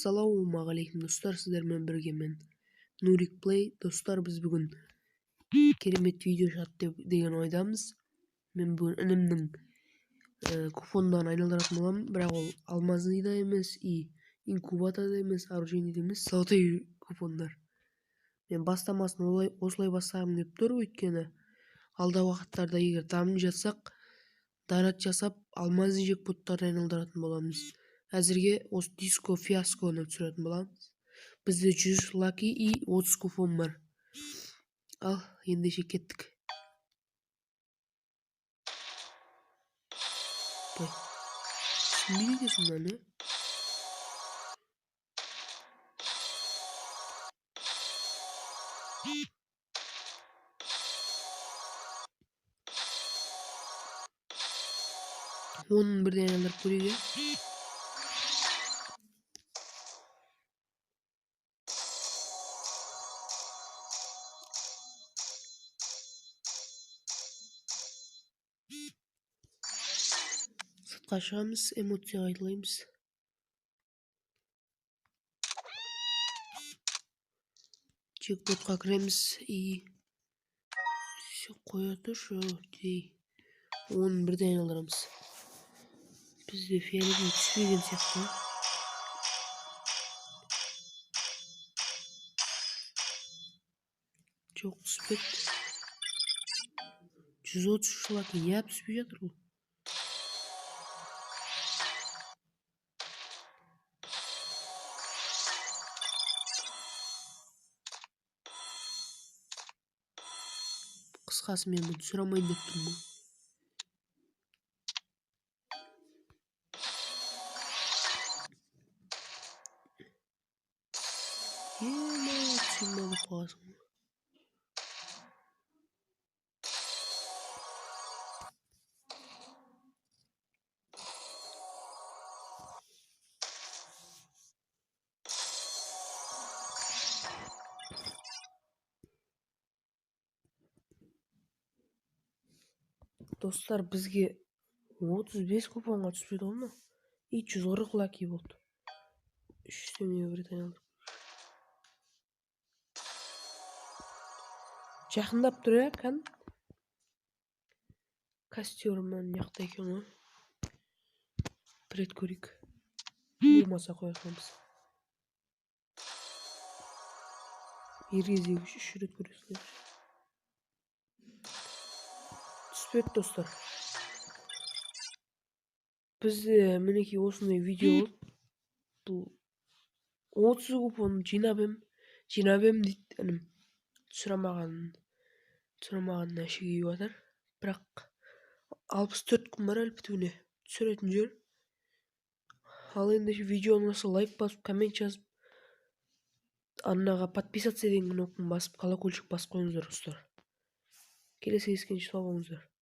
Ассалаумағалейкум достар, сіздермен бірге мен Нурик Плей. Достар, біз бүгін керемет видео шығады деген ойдамыз. Мен бүгін інімнің купондарын айналдыратын боламын, бірақ ол алмазный да емес, и инкубатор да емес, оружейный да емес, золотой купондар. Мен бастамасын осылай бастағым деп тұр, өйткені алдағы уақыттарда егер дамып жатсақ, донат жасап алмазный жекпоттарды айналдыратын боламыз. Әзірге осы диско фиасконы түсіретін боламыз. Бізде 100 лаки и 30 купон бар. Ал, ендеше кеттік. Түсінбейді екенсің мынаны. Оның бірден айналдырып көрейік. Сыртқа шығамыз, эмоцияға айтылаймыз. Чекпотқа кіреміз и қоя тұршы, оның бірден айналдырамыз. Бізде фиолетовый түспеген сияқты. Жоқ, түспеді. 133 лаки неғып түспей жатыр бұл? Қысқасы мен бұны сұрамайын деп тұрмын. Символы қаласың. Достар, бізге 35 купонға түспеді оны. И 140 лаки болды. 300 евро. Жақындап тұр, кән? Костермен яқта екен ғой. Пред көрейік. Болмаса қоя саламыз. Ергезегі 3 рет көресіздер. Түспеді, достар. Бізде мінекей осындай видео болды. Бұл 30 купон жинап ем дейді інім. Түсірамаған әшеге батыр. Бірақ 64 күн бар әлі бітуіне. Түсіретін жер. Ал енді видеоны лайк басып, коммент жазып, аннаға подписаться деген кнопканы басып, колокольчик басып қойыңыздар, достар. Келесі кездескенше сау болыңыздар.